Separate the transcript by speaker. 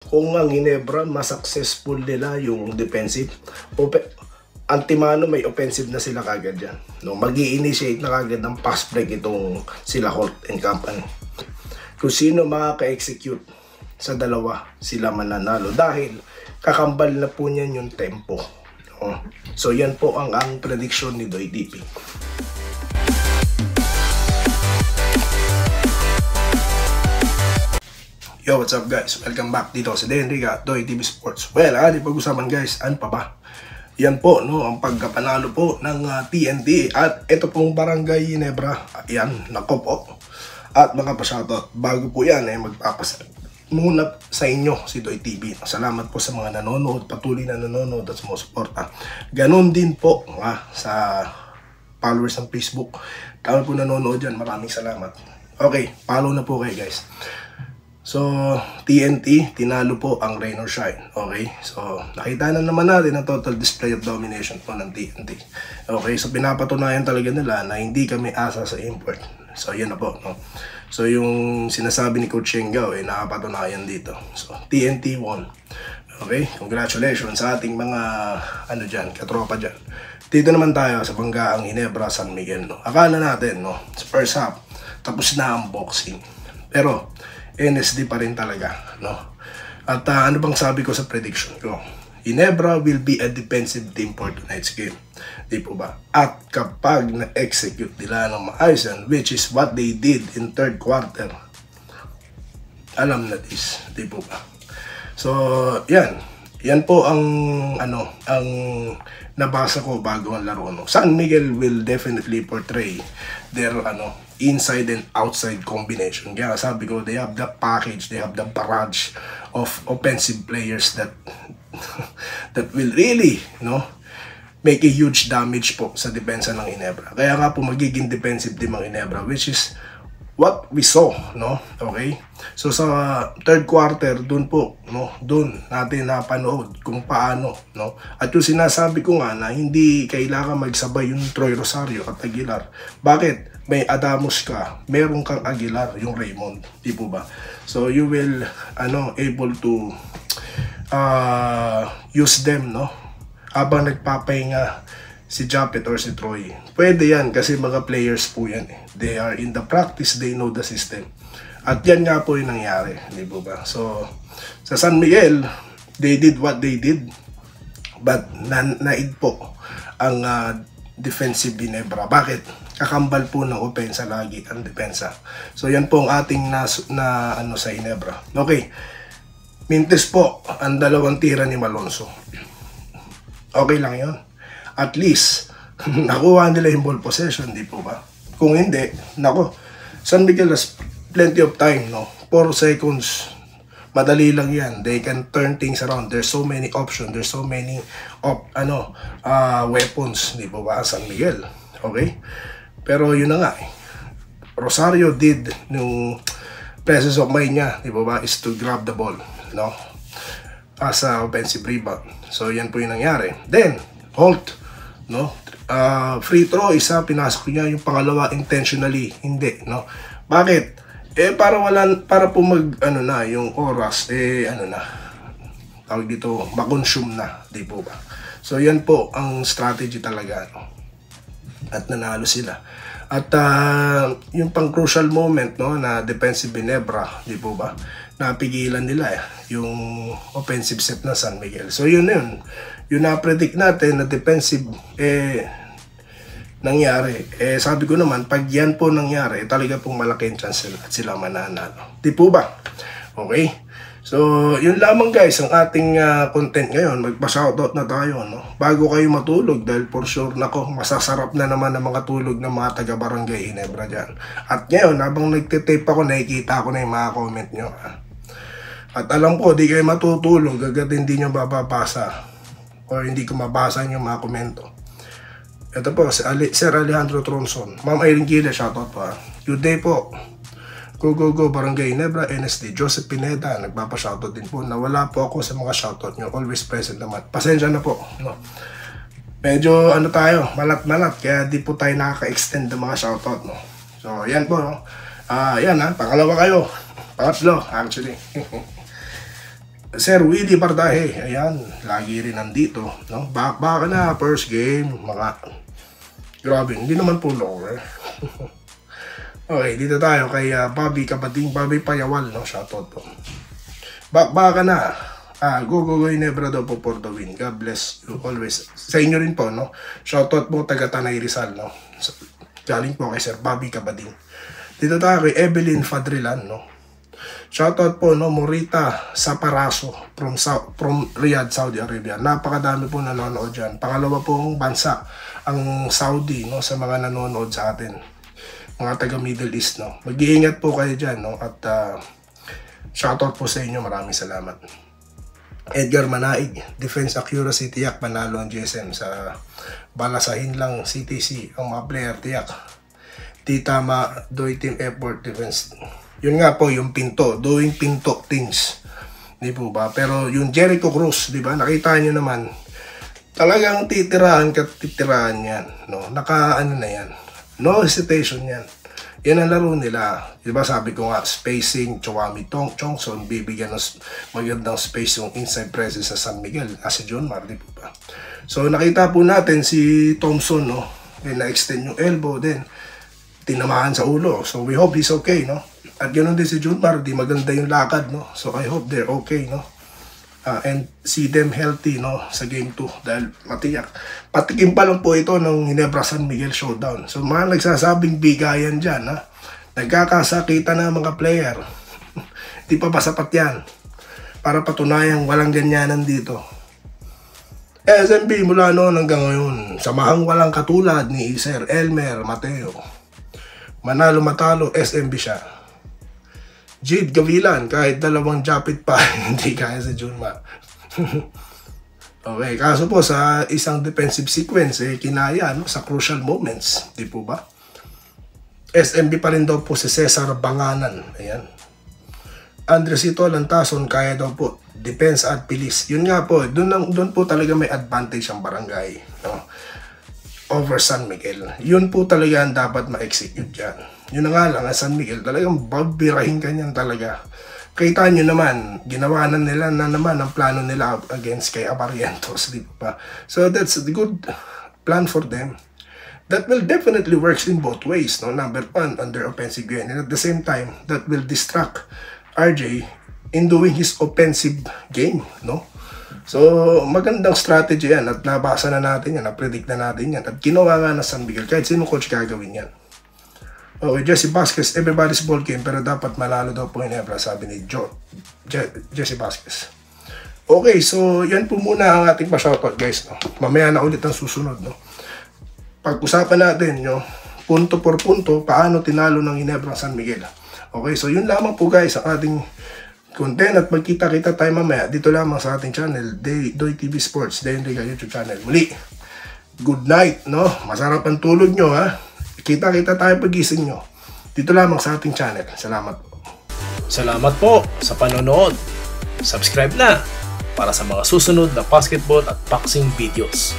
Speaker 1: kung ang Ginebra mas successful nila yung defensive, Antimano may offensive na sila kagad yan. No, mag-i-initiate na kagad ng pass break itong sila Holt and company. Kung sino makaka-execute sa dalawa, sila mananalo dahil kakambal na po niyan yung tempo. No? So yan po ang prediction ni Doy DP. Yo, what's up guys? Welcome back dito sa Denriga, Doy TV Sports. Well, pag-usapan guys, ano pa ba? Yan po, no, ang pagkapanalo po ng TNT at ito pong Barangay Ginebra. Ayan, nako po. At mga pa-shoutout, bago po yan, magpapasal muna sa inyo si Doy TV. Salamat po sa mga nanonood, patuloy na nanonood at sumusuporta. Ganon din po sa followers ng Facebook. Kami po nanonood dyan, maraming salamat. Okay, follow na po kayo guys. So, TNT, tinalo po ang Rain or Shine. Okay, so nakita na naman natin ang total display of domination po ng TNT. Okay, so pinapatunayan talaga nila na hindi kami asa sa import. So, yan na po, no? So, yung sinasabi ni Coach Shenggao, nakapatunayan dito. So, TNT won. Okay, congratulations sa ating mga, katropa dyan. Dito naman tayo sa Banggaang Ginebra, San Miguel, no? Akala natin, no, sa first half, tapos na ang boxing. Pero, NSD pa rin talaga, no? At ano bang sabi ko sa prediction ko? Ginebra will be a defensive team for tonight's game. Di po ba? At kapag na-execute nila ng maayos yan, which is what they did in third quarter, alam na this, di po ba? So, yan. Yan po ang ang nabasa ko bago ang laro, no? San Miguel will definitely portray their inside and outside combination. Kaya sabi ko, they have the package, they have the barrage of offensive players that that will really, make a huge damage po sa depensa ng Ginebra. Kaya nga po magiging defensive team ang Ginebra, which is what we saw, no? Okay? So sa third quarter, dun po, dun natin napanood kung paano, no? At yung sinasabi ko nga na hindi kailangan magsabay yung Troy Rosario at Aguilar. Bakit? May Adamos ka, meron kang Aguilar, yung Raymond, di po ba? So you will able to use them, no? Habang nagpapahinga si Japet or si Troy. Pwede yan kasi mga players po yan. They are in the practice, they know the system. At yan nga po yung nangyari, di po ba? So sa San Miguel, they did what they did, but naid po ang defensive Ginebra. Bakit? Kakambal po ng opensa lagi ang depensa. So yan po ang ating sa Ginebra. Okay. Mintis po ang dalawang tira ni Malonzo. Okay lang yun. At least nakuha nila yung ball possession, di po ba? Kung hindi, San Miguel has plenty of time, no? 4 seconds. Madali lang yan. They can turn things around. There's so many options. There's so many weapons, di po ba? San Miguel. Okay? Pero yun na nga Rosario did yung presence of mind niya, di ba, is to grab the ball, no? As a offensive rebound. So yan po yung nangyari. Then Holt, no? Free throw, isa pinasok niya, yung pangalawa intentionally hindi, no? Bakit? Para po yung oras tawag dito, makonsume na, di po ba? So yan po ang strategy talaga, no? At nanalo sila. At yung pang crucial moment, no, na defensive Ginebra, di po ba, napigilan nila yung offensive set na San Miguel. So yun yung na-predict natin na defensive nangyari. Sabi ko naman, pag yan po nangyari, talaga pong malaking chance at sila mananalo, di po ba? Okay, so yun lamang guys ang ating content ngayon. Magpa-shoutout na tayo, no? Bago kayo matulog, dahil for sure masasarap na naman ang mga tulog ng mga taga Barangay Ginebra dyan. At ngayon, habang nagtitape ako, nakikita ko na yung mga comment nyo. At alam ko, di kayo matutulog agad hindi nyo bababasa or hindi ko mabasa yung mga komento. Ito po, si Sir Alejandro Tronson. Ma'am Irene Gila, shoutout po. Good day po. Go Barangay Ginebra, NSD. Joseph Pineda, nagpapa-shoutout din po. Nawala po ako sa mga shoutout nyo. Always present naman. Pasensya na po, no? Medyo tayo, malat-malat. Kaya di po tayo nakaka-extend ng mga shoutout, no? So, yan po, no? Yan pangalawa kayo. Pangatlo, actually. Sir Willie Bardahe, ayan, lagi rin nandito, no? Baka na, first game, mga, grabe, hindi naman po lower. Okay, dito tayo kay Bobby Kabating, Bobby Payawal, no? Shoutout po. Baka na, go Ginebra daw po for the win. God bless you always. Sa inyo rin po, no? Shoutout po, taga Tanay Rizal, no? Galing po kay Sir Bobby Kabating. Dito tayo kay Evelyn Fadrilan, no? Shoutout po, no, Morita Saparaso from Riyadh, Saudi Arabia. Napakadami po nanonood dyan. Pangalawa pong bansa ang Saudi, no, sa mga nanonood sa atin. Mga taga Middle East, no. Mag-iingat po kayo dyan, no. At shoutout po sa inyo. Maraming salamat. Edgar Manaig, Defense Accuracy, tiyak panalo ang GSM sa balasahin lang CTC. Ang mga player, tiyak. Di tama, doy team effort defense. Yun nga po, yung pinto, doing pinto things. Di po ba? Pero yung Jericho Cruz, di ba? Nakita nyo naman, talagang titirahan yan. No? Ano na yan. No hesitation yan. Yan ang laro nila. Di ba sabi ko nga, spacing, Chouami Chongson, bibigyan ng magandang space yung inside presence sa San Miguel. Kasi John Mar, di po ba? So nakita po natin si Thompson, no? Na-extend yung elbow din. Tinamaan sa ulo. So we hope he's okay, no? At ganoon din si Junmar, di maganda yung lakad, no? So I hope they're okay, no? And see them healthy, no? Sa game 2 dahil matiyak. Patikim pa lang po ito ng Ginebra San Miguel Showdown. So mga nagsasabing bigayan dyan, ha? Nagkakasakitan na mga player. Di pa ba sapat yan? Para patunayang walang ganyanan dito. SMB mula noon hanggang ngayon, samahang walang katulad ni Sir Elmer Mateo. Manalo matalo, SMB siya. Jade Gavilan, kahit dalawang japit pa, hindi kaya sa Junmar. Okay, kaso po sa isang defensive sequence, kinaya, no, sa crucial moments, di po ba? SMB pa rin daw po si Cesar Banganan, ayan. Andresito Lantason, kaya daw po, defense at pilis. Yun nga po, doon po talaga may advantage ang barangay, no? Over San Miguel. Yun po talaga ang dapat ma-execute dyan. Yun na nga lang, San Miguel, talagang babirahin ka niyan talaga. Kita nyo naman, ginawa na nila na naman ang plano nila against kay Abarientos, di ba? So that's a good plan for them. That will definitely works in both ways, no? Number one, under offensive game. And at the same time, that will distract RJ in doing his offensive game, no? So, magandang strategy yan at nabasa na natin yan, na-predict na natin yan. At ginawa nga na San Miguel, kahit sino coach gagawin yan. Okay, Jesse Vasquez, everybody's ball game, pero dapat malalo daw po Ginebra, sabi ni Jesse Vasquez. Okay, so yan po muna ang ating pa-shoutout, guys. No? Mamaya na ulit ang susunod. No? Pag-usapan natin, no? Punto por punto, paano tinalo ng Ginebra San Miguel. Okay, so yun lamang po guys ang ating content at magkita-kita tayo mamaya dito lamang sa ating channel, Doy TV Sports, Day Enriga YouTube channel. Muli, good night, no? Masarap ang tulog nyo, ha? Kita-kita tayo pagising nyo. Dito lamang sa ating channel. Salamat po.
Speaker 2: Salamat po sa panonood. Subscribe na para sa mga susunod na basketball at boxing videos.